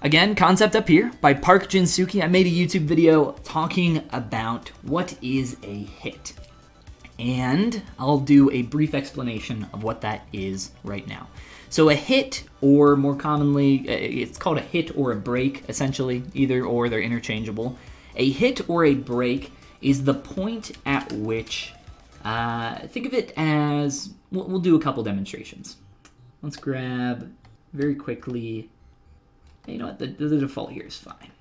Again, concept up here by Park Jinsuki. I made a YouTube video talking about what is a hit. And I'll do a brief explanation of what that is right now. So a hit, or more commonly, it's called a hit or a break, essentially. Either or, they're interchangeable. A hit or a break is the point at which, think of it as, we'll do a couple demonstrations. Let's grab very quickly, you know what, the default here is fine.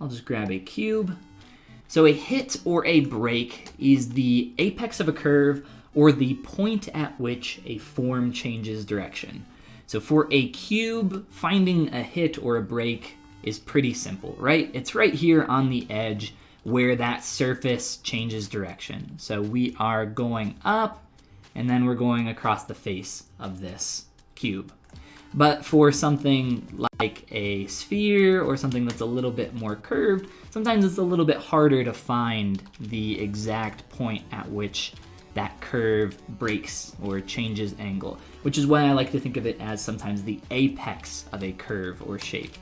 I'll just grab a cube. So a hit or a break is the apex of a curve or the point at which a form changes direction. So for a cube, finding a hit or a break is pretty simple, right? It's right here on the edge where that surface changes direction. So we are going up, and then we're going across the face of this cube. But for something like a sphere or something that's a little bit more curved, sometimes it's a little bit harder to find the exact point at which that curve breaks or changes angle, which is why I like to think of it as sometimes the apex of a curve or shape.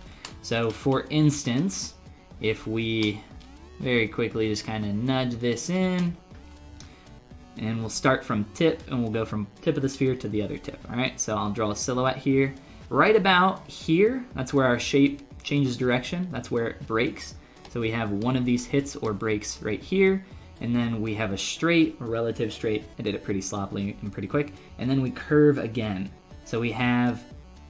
So for instance, if we very quickly just kind of nudge this in, and we'll start from tip, and we'll go from tip of the sphere to the other tip. All right, so I'll draw a silhouette here. Right about here, that's where our shape changes direction. That's where it breaks. So we have one of these hits or breaks right here, and then we have a straight, or relative straight. I did it pretty sloppily and pretty quick. And then we curve again. So we have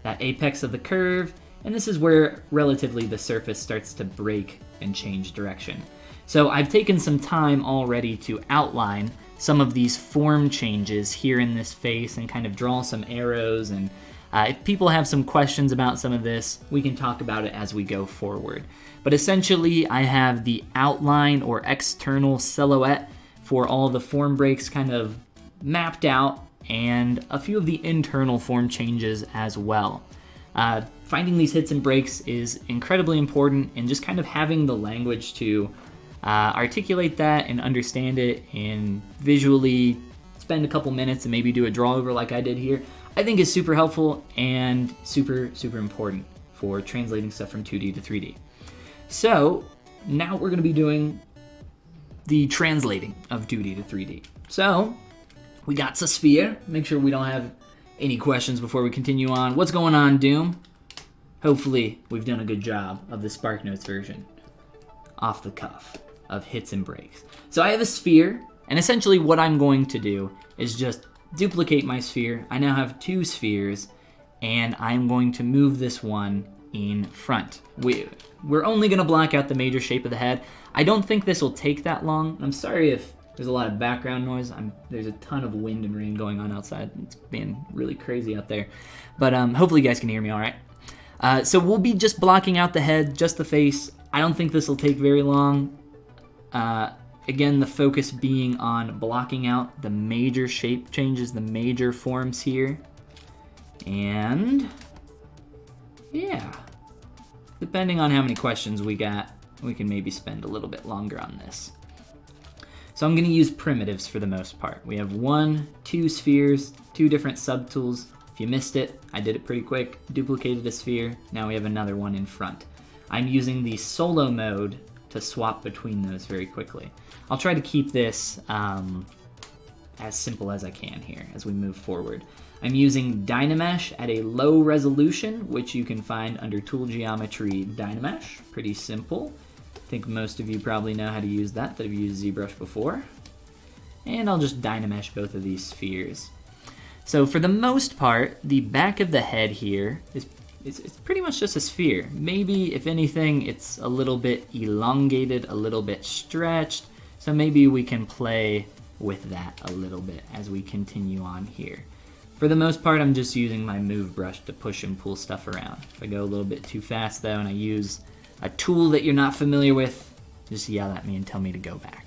that apex of the curve, and this is where relatively the surface starts to break and change direction. So I've taken some time already to outline some of these form changes here in this face and kind of draw some arrows, and if people have some questions about some of this, we can talk about it as we go forward. But essentially, I have the outline or external silhouette for all the form breaks kind of mapped out, and a few of the internal form changes as well. Finding these hits and breaks is incredibly important, and just kind of having the language to articulate that and understand it and visually spend a couple minutes and maybe do a draw over like I did here, I think is super helpful and super important for translating stuff from 2D to 3D. So now we're going to be doing the translating of 2D to 3D. So we got the sphere. Make sure we don't have any questions before we continue on. What's going on, Doom? Hopefully we've done a good job of the SparkNotes version off the cuff of hits and breaks. So I have a sphere, and essentially what I'm going to do is just duplicate my sphere. I now have two spheres, and I'm going to move this one in front. We're only going to block out the major shape of the head. I don't think this will take that long. I'm sorry if there's a lot of background noise. There's a ton of wind and rain going on outside. It's being really crazy out there. But hopefully you guys can hear me all right. So we'll be just blocking out the head, just the face. I don't think this will take very long. Again, the focus being on blocking out the major shape changes, the major forms here. And yeah, depending on how many questions we got, we can maybe spend a little bit longer on this. So I'm going to use primitives for the most part. We have 1, 2 spheres, 2 different subtools. If you missed it, I did it pretty quick. Duplicated a sphere. Now we have another one in front. I'm using the solo mode to swap between those very quickly. I'll try to keep this as simple as I can here as we move forward. I'm using Dynamesh at a low resolution, which you can find under Tool Geometry Dynamesh. Pretty simple. I think most of you probably know how to use that have used ZBrush before. And I'll just Dynamesh both of these spheres. So for the most part, the back of the head here is it's pretty much just a sphere. Maybe, if anything, it's a little bit elongated, a little bit stretched. So maybe we can play with that a little bit as we continue on here. For the most part, I'm just using my move brush to push and pull stuff around. If I go a little bit too fast though, and I use a tool that you're not familiar with, just yell at me and tell me to go back.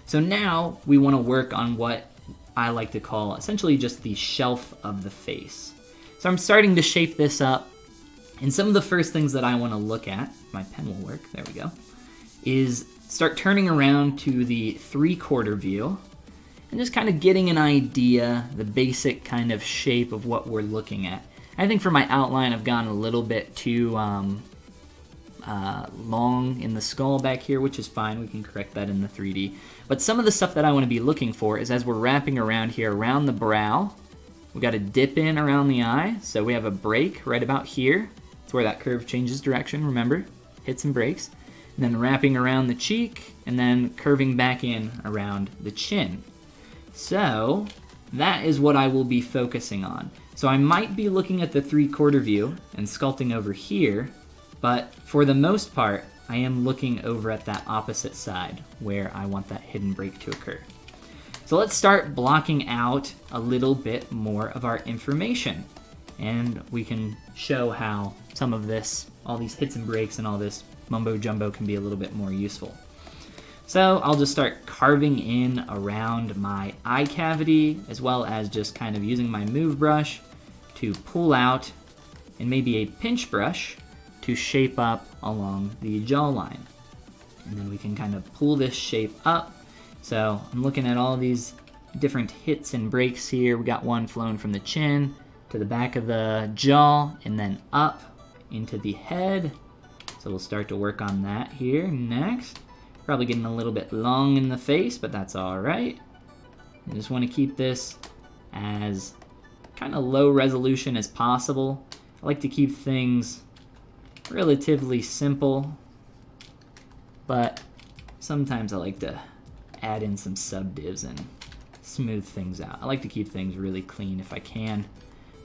So now we want to work on what I like to call essentially just the shelf of the face. So I'm starting to shape this up. And some of the first things that I want to look at, my pen will work, there we go, is start turning around to the 3/4 view and just kind of getting an idea, the basic kind of shape of what we're looking at. I think for my outline, I've gone a little bit too long in the skull back here, which is fine. We can correct that in the 3D. But some of the stuff that I want to be looking for is as we're wrapping around here, around the brow, we got to dip in around the eye. So we have a break right about here. It's where that curve changes direction, remember? Hits and breaks. And then wrapping around the cheek, and then curving back in around the chin. So that is what I will be focusing on. So I might be looking at the 3/4 view and sculpting over here, but for the most part, I am looking over at that opposite side where I want that hidden break to occur. So let's start blocking out a little bit more of our information. And we can show how some of this, all these hits and breaks and all this mumbo jumbo can be a little bit more useful. So I'll just start carving in around my eye cavity, as well as just kind of using my move brush to pull out, and maybe a pinch brush to shape up along the jawline. And then we can kind of pull this shape up. So I'm looking at all these different hits and breaks here. We got one flowing from the chin to the back of the jaw, and then up into the head. So we'll start to work on that here next. Probably getting a little bit long in the face, but that's all right. I just want to keep this as kind of low resolution as possible. I like to keep things relatively simple, but sometimes I like to add in some subdivs and smooth things out. I like to keep things really clean if I can.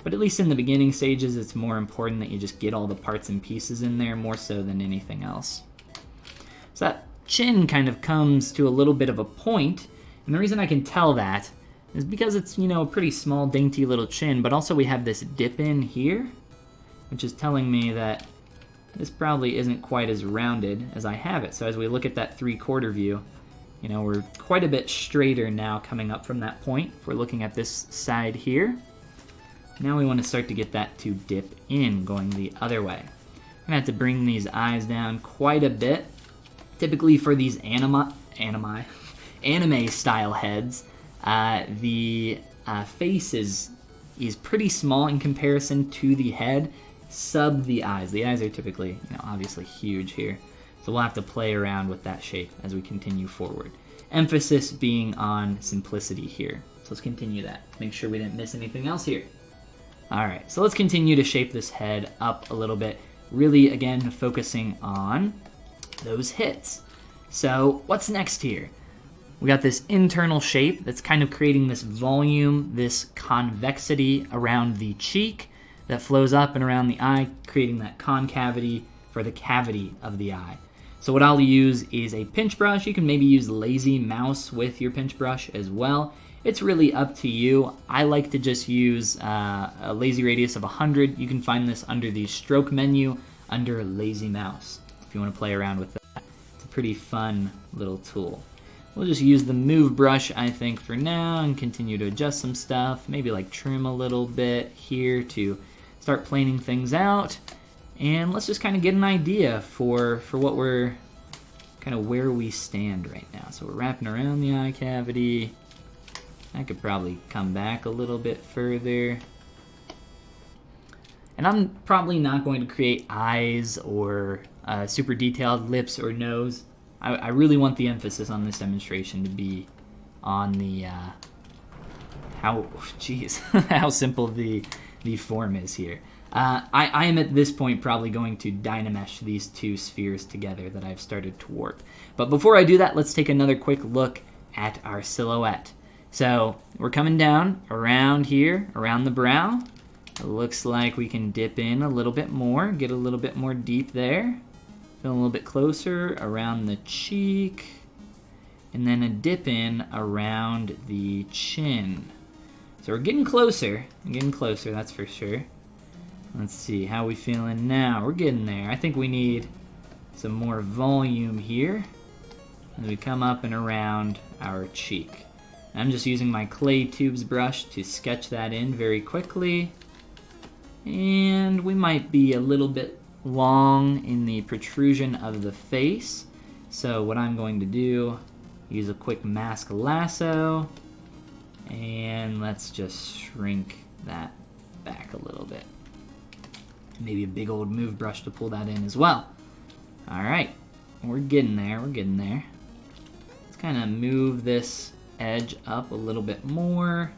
But at least in the beginning stages, it's more important that you just get all the parts and pieces in there more so than anything else. So that chin kind of comes to a little bit of a point, and the reason I can tell that is because it's, you know, a pretty small, dainty little chin, but also we have this dip in here, which is telling me that this probably isn't quite as rounded as I have it. So as we look at that 3/4 view, you know, we're quite a bit straighter now coming up from that point. If we're looking at this side here, now we want to start to get that to dip in, going the other way. I'm gonna have to bring these eyes down quite a bit. Typically for these anime style heads, the face is pretty small in comparison to the head, sub the eyes. The eyes are typically, you know, obviously huge here. So we'll have to play around with that shape as we continue forward. Emphasis being on simplicity here. So let's continue that. Make sure we didn't miss anything else here. All right, so let's continue to shape this head up a little bit. Really, again, focusing on those hits. So what's next here? We got this internal shape that's kind of creating this volume, this convexity around the cheek that flows up and around the eye, creating that concavity for the cavity of the eye. So what I'll use is a pinch brush. You can maybe use lazy mouse with your pinch brush as well. It's really up to you. I like to just use a lazy radius of 100. You can find this under the stroke menu under lazy mouse if you want to play around with that. It's a pretty fun little tool. We'll just use the move brush, I think, for now and continue to adjust some stuff. Maybe like trim a little bit here to start planing things out. And let's just kind of get an idea for what we're, kind of where we stand right now. So we're wrapping around the eye cavity. I could probably come back a little bit further. And I'm probably not going to create eyes or super detailed lips or nose. I really want the emphasis on this demonstration to be on the how simple the form is here. I am at this point probably going to dynamesh these two spheres together that I've started to warp. But before I do that, let's take another quick look at our silhouette. So we're coming down around here, around the brow. It looks like we can dip in a little bit more, get a little bit more deep there. Feel a little bit closer around the cheek, and then a dip in around the chin. So we're getting closer, that's for sure. Let's see, how we feeling now? We're getting there. I think we need some more volume here as we come up and around our cheek. I'm just using my clay tubes brush to sketch that in very quickly. And we might be a little bit long in the protrusion of the face. So what I'm going to do, use a quick mask lasso, and let's just shrink that back a little bit. Maybe a big old move brush to pull that in as well. All right, we're getting there, we're getting there. Let's kind of move this edge up a little bit more.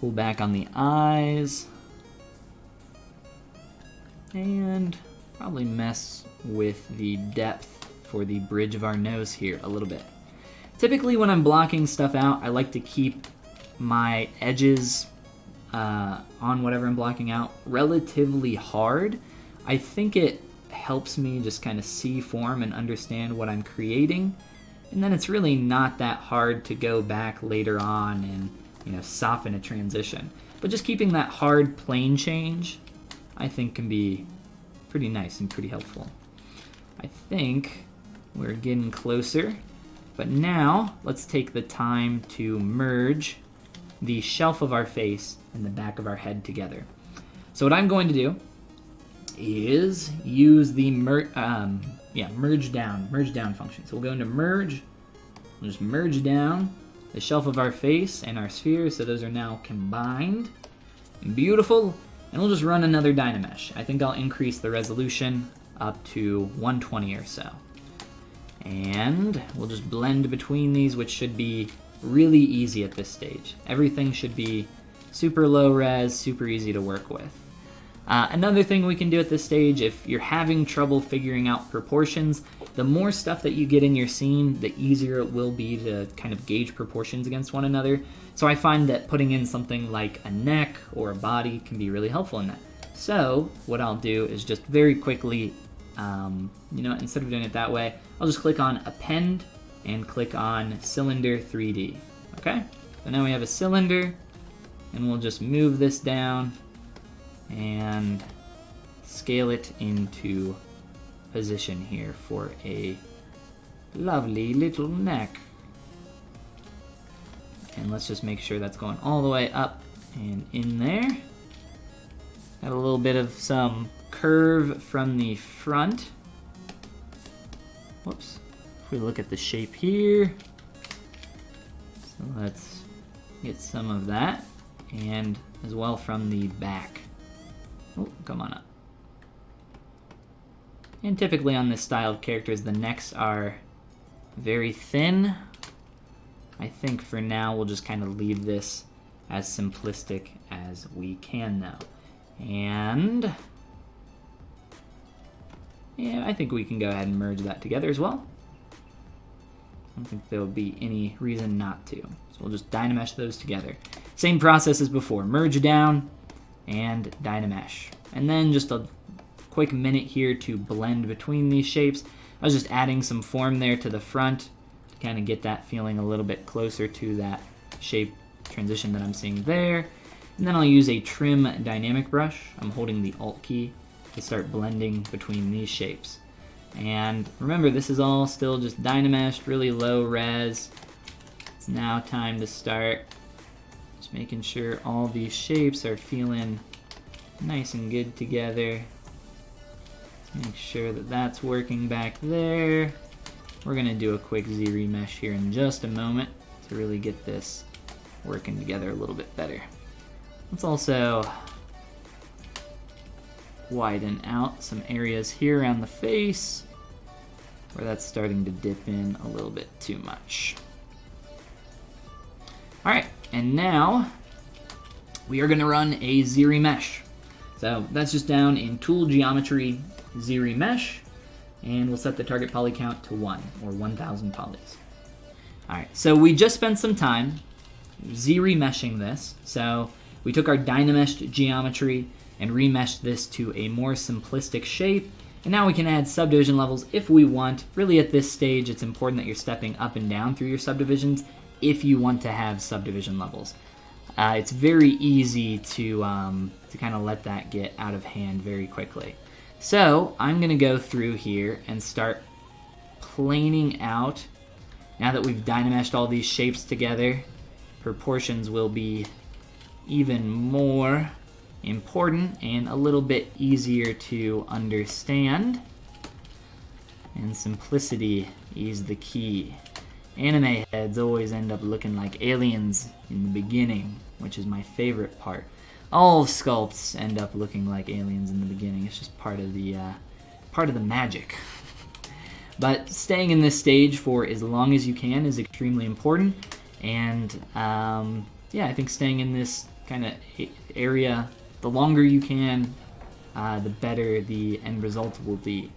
Pull back on the eyes. And probably mess with the depth for the bridge of our nose here a little bit. Typically when I'm blocking stuff out, I like to keep my edges on whatever I'm blocking out relatively hard. I think it helps me just kind of see form and understand what I'm creating, and then it's really not that hard to go back later on and, you know, soften a transition. But just keeping that hard plane change, I think, can be pretty nice and pretty helpful. I think we're getting closer, but now let's take the time to merge the shelf of our face and the back of our head together. So what I'm going to do is use the merge down function. So we'll go into merge, we'll just merge down the shelf of our face and our sphere, so those are now combined. Beautiful. And we'll just run another Dynamesh. I think I'll increase the resolution up to 120 or so. And we'll just blend between these, which should be really easy at this stage. Everything should be super low res, super easy to work with. Another thing we can do at this stage, if you're having trouble figuring out proportions, the more stuff that you get in your scene, the easier it will be to kind of gauge proportions against one another. So I find that putting in something like a neck or a body can be really helpful in that. So what I'll do is just very quickly, instead of doing it that way, I'll just click on Append and click on Cylinder 3D. Okay, so now we have a cylinder, and we'll just move this down and scale it into position here for a lovely little neck. And let's just make sure that's going all the way up and in there. Got a little bit of some curve from the front. Whoops. If we look at the shape here, so let's get some of that, and as well from the back. Oh, come on up. And typically on this style of characters, the necks are very thin. I think for now we'll just kind of leave this as simplistic as we can though. And yeah, I think we can go ahead and merge that together as well. I don't think there would be any reason not to. So we'll just Dynamesh those together. Same process as before, merge down and Dynamesh. And then just a quick minute here to blend between these shapes. I was just adding some form there to the front to kind of get that feeling a little bit closer to that shape transition that I'm seeing there. And then I'll use a trim dynamic brush. I'm holding the Alt key to start blending between these shapes. And remember, this is all still just Dynameshed, really low res. It's now time to start just making sure all these shapes are feeling nice and good together. Let's make sure that that's working back there. We're gonna do a quick ZRemesh here in just a moment to really get this working together a little bit better. Let's also widen out some areas here around the face where that's starting to dip in a little bit too much. All right, and now we are gonna run a ZRemesh. So that's just down in Tool Geometry, ZRemesh, and we'll set the target poly count to 1, or 1,000 polys. All right, so we just spent some time ZRemeshing this. So we took our Dynameshed geometry and remeshed this to a more simplistic shape, and now we can add subdivision levels if we want. Really at this stage, it's important that you're stepping up and down through your subdivisions if you want to have subdivision levels. It's very easy to kind of let that get out of hand very quickly. So I'm gonna go through here and start planing out. Now that we've Dynameshed all these shapes together, proportions will be even more important and a little bit easier to understand. And simplicity is the key. Anime heads always end up looking like aliens in the beginning, which is my favorite part. all sculpts end up looking like aliens in the beginning. It's just part of the magic. But staying in this stage for as long as you can is extremely important, and yeah, I think staying in this kind of area, the longer you can, the better the end result will be.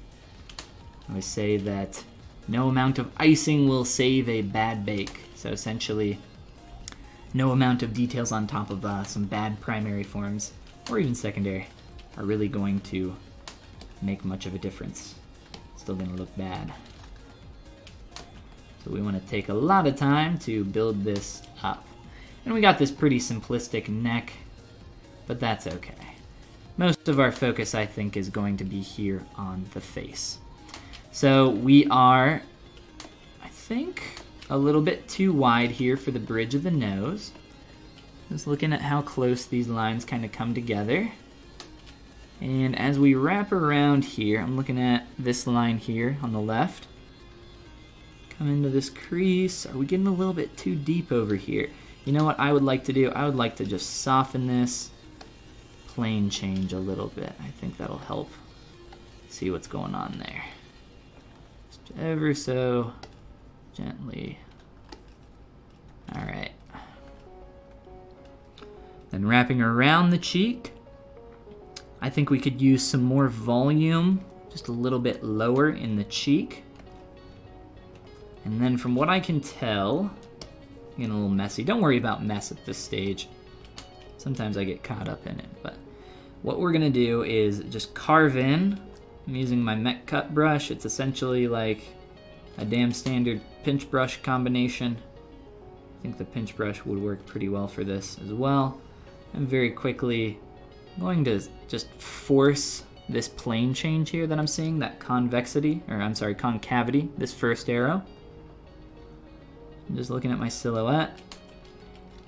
I always say that no amount of icing will save a bad bake. So essentially, no amount of details on top of some bad primary forms, or even secondary, are really going to make much of a difference. Still gonna look bad. So we want to take a lot of time to build this up. And we got this pretty simplistic neck, but that's okay. Most of our focus, I think, is going to be here on the face. So we are, I think, a little bit too wide here for the bridge of the nose. Just looking at how close these lines kind of come together. And as we wrap around here, I'm looking at this line here on the left. Come into this crease. Are we getting a little bit too deep over here? You know what I would like to do? I would like to just soften this plane change a little bit. I think that'll help see what's going on there. Just ever so gently. All right. Then wrapping around the cheek. I think we could use some more volume, just a little bit lower in the cheek. And then from what I can tell, getting a little messy. Don't worry about mess at this stage. Sometimes I get caught up in it, but what we're gonna do is just carve in. I'm using my Mech Cut brush. It's essentially like a damn standard pinch brush combination. I think the pinch brush would work pretty well for this as well. And very quickly, I'm going to just force this plane change here that I'm seeing, that concavity, this first arrow. I'm just looking at my silhouette.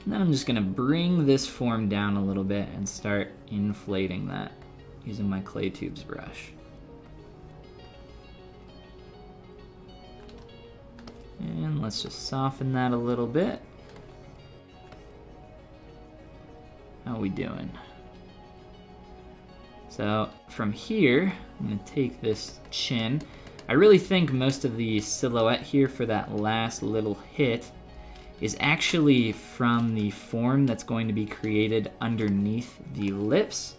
And then I'm just gonna bring this form down a little bit and start inflating that using my clay tubes brush. And let's just soften that a little bit. How are we doing? So from here, I'm gonna take this chin. I really think most of the silhouette here for that last little hit is actually from the form that's going to be created underneath the lips.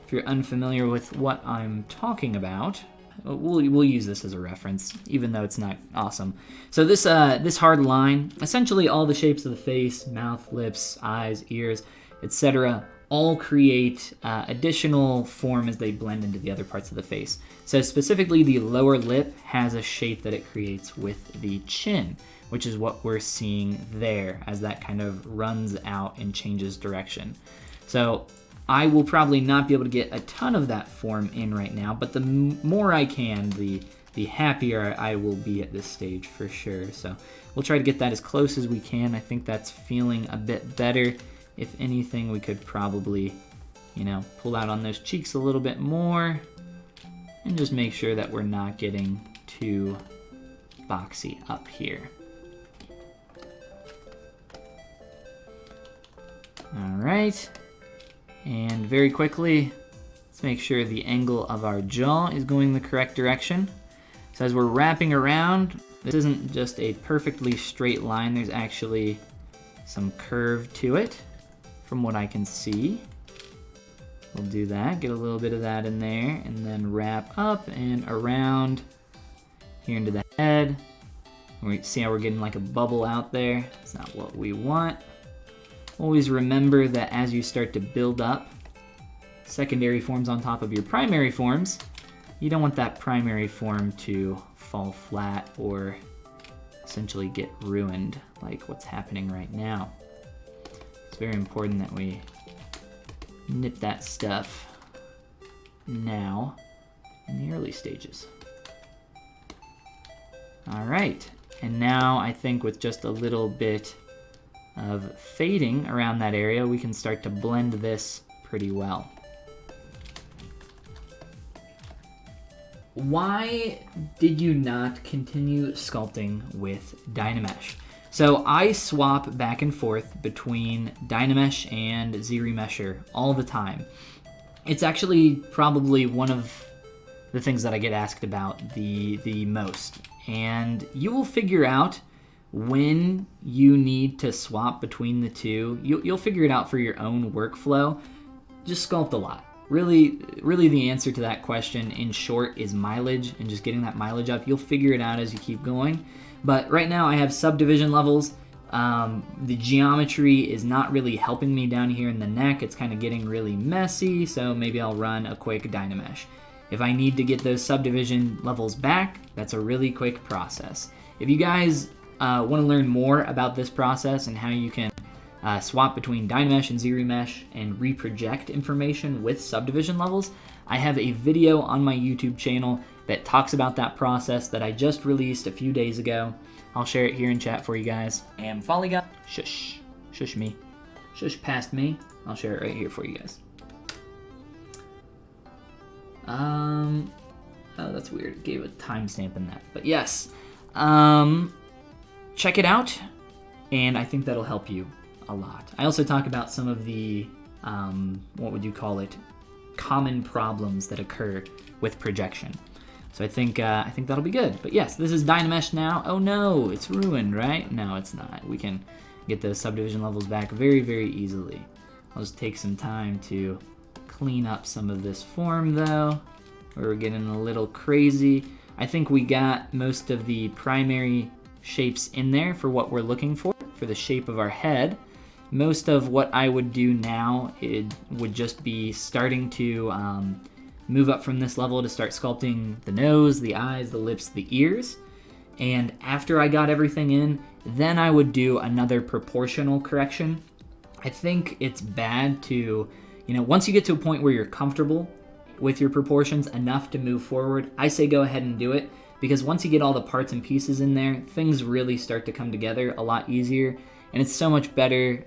If you're unfamiliar with what I'm talking about, we'll use this as a reference, even though it's not awesome. So this hard line, essentially all the shapes of the face, mouth, lips, eyes, ears, etc., all create additional form as they blend into the other parts of the face. So specifically the lower lip has a shape that it creates with the chin, which is what we're seeing there as that kind of runs out and changes direction. So I will probably not be able to get a ton of that form in right now, but the more I can, the happier I will be at this stage for sure. So we'll try to get that as close as we can. I think that's feeling a bit better. If anything, we could probably, pull out on those cheeks a little bit more and just make sure that we're not getting too boxy up here. All right, and very quickly, let's make sure the angle of our jaw is going the correct direction. So as we're wrapping around, this isn't just a perfectly straight line, there's actually some curve to it from what I can see. We'll do that, get a little bit of that in there, and then wrap up and around here into the head. We see how we're getting like a bubble out there. That's not what we want. Always remember that as you start to build up secondary forms on top of your primary forms, you don't want that primary form to fall flat or essentially get ruined like what's happening right now. It's very important that we nip that stuff now in the early stages. All right, and now I think with just a little bit of fading around that area, we can start to blend this pretty well. Why did you not continue sculpting with Dynamesh? So I swap back and forth between Dynamesh and ZRemesher all the time. It's actually probably one of the things that I get asked about the most. And you will figure out when you need to swap between the two. You'll figure it out for your own workflow. Just sculpt a lot. Really the answer to that question, in short, is mileage and just getting that mileage up. You'll figure it out as you keep going. But right now I have subdivision levels. The geometry is not really helping me down here in the neck. It's kind of getting really messy, so maybe I'll run a quick Dynamesh. If I need to get those subdivision levels back, that's a really quick process. If you guys want to learn more about this process and how you can swap between Dynamesh and ZRemesh and reproject information with subdivision levels, I have a video on my YouTube channel that talks about that process that I just released a few days ago. I'll share it here in chat for you guys. And Follygon, shush me, shush past me. I'll share it right here for you guys. Oh, that's weird. It gave a timestamp in that, but yes, check it out, and I think that'll help you a lot. I also talk about some of the, what would you call it, common problems that occur with projection. So I think that'll be good. But yes, this is Dynamesh now. Oh no, it's ruined, right? No, it's not. We can get those subdivision levels back very, very easily. I'll just take some time to clean up some of this form though. We're getting a little crazy. I think we got most of the primary shapes in there for what we're looking for the shape of our head. Most of what I would do now, it would just be starting to move up from this level to start sculpting the nose, the eyes, the lips, the ears. And after I got everything in, then I would do another proportional correction. I think it's bad to, once you get to a point where you're comfortable with your proportions enough to move forward, I say go ahead and do it, because once you get all the parts and pieces in there, things really start to come together a lot easier. And it's so much better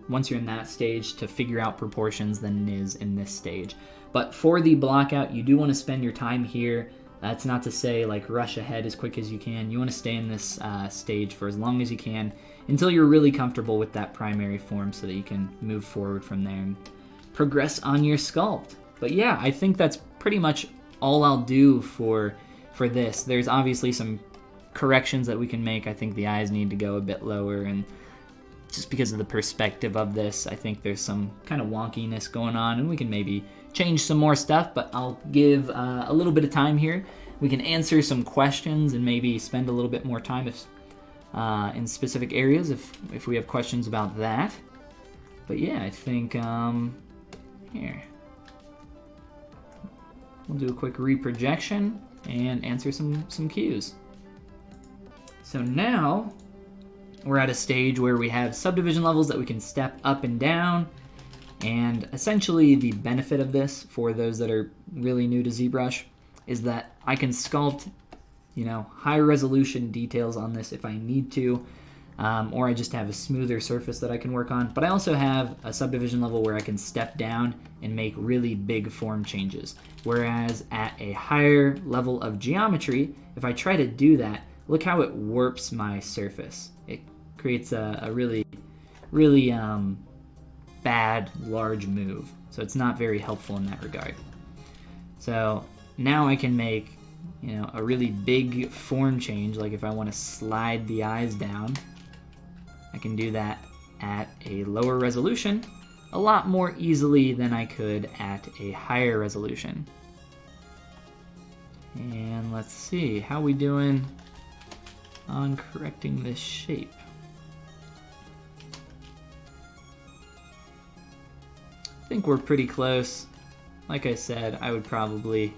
once you're in that stage to figure out proportions than it is in this stage. But for the blockout, you do want to spend your time here. That's not to say like rush ahead as quick as you can. You want to stay in this stage for as long as you can until you're really comfortable with that primary form so that you can move forward from there and progress on your sculpt. But yeah, I think that's pretty much all I'll do for this. There's obviously some corrections that we can make. I think the eyes need to go a bit lower, and just because of the perspective of this, I think there's some kind of wonkiness going on, and we can maybe change some more stuff, but I'll give a little bit of time here. We can answer some questions and maybe spend a little bit more time in specific areas if we have questions about that. But yeah, I think here we'll do a quick reprojection and answer some cues. So now we're at a stage where we have subdivision levels that we can step up and down. And essentially the benefit of this for those that are really new to ZBrush is that I can sculpt, high resolution details on this if I need to, or I just have a smoother surface that I can work on. But I also have a subdivision level where I can step down and make really big form changes. Whereas at a higher level of geometry, if I try to do that, look how it warps my surface. It creates a really, really bad large move. So it's not very helpful in that regard. So now I can make, a really big form change. Like if I want to slide the eyes down, I can do that at a lower resolution a lot more easily than I could at a higher resolution. And let's see, how we doing on correcting this shape? I think we're pretty close. Like I said, I would probably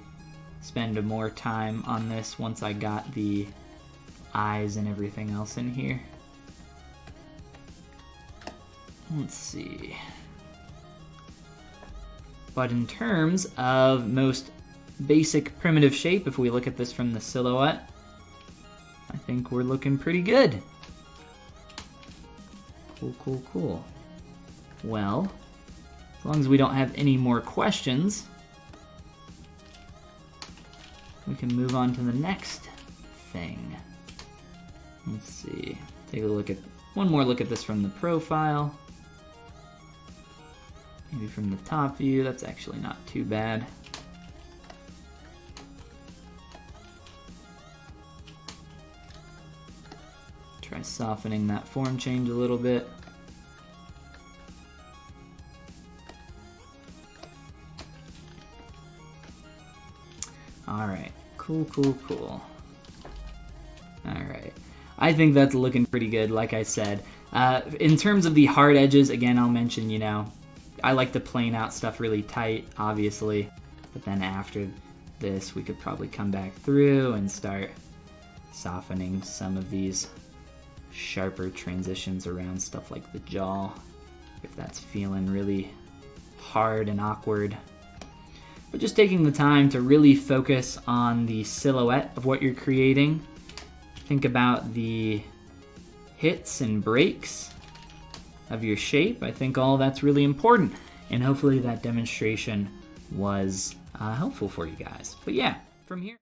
spend more time on this once I got the eyes and everything else in here. Let's see. But in terms of most basic primitive shape, if we look at this from the silhouette, I think we're looking pretty good. Cool. Well, as long as we don't have any more questions, we can move on to the next thing. Let's see. Take a look at one more look at this from the profile. Maybe from the top view, that's actually not too bad. Try softening that form change a little bit. All right, cool. All right, I think that's looking pretty good, like I said. In terms of the hard edges, again, I'll mention, I like to plane out stuff really tight, obviously, but then after this, we could probably come back through and start softening some of these sharper transitions around stuff like the jaw, if that's feeling really hard and awkward. But just taking the time to really focus on the silhouette of what you're creating. Think about the hits and breaks of your shape. I think all that's really important, and hopefully that demonstration was helpful for you guys. But yeah, from here.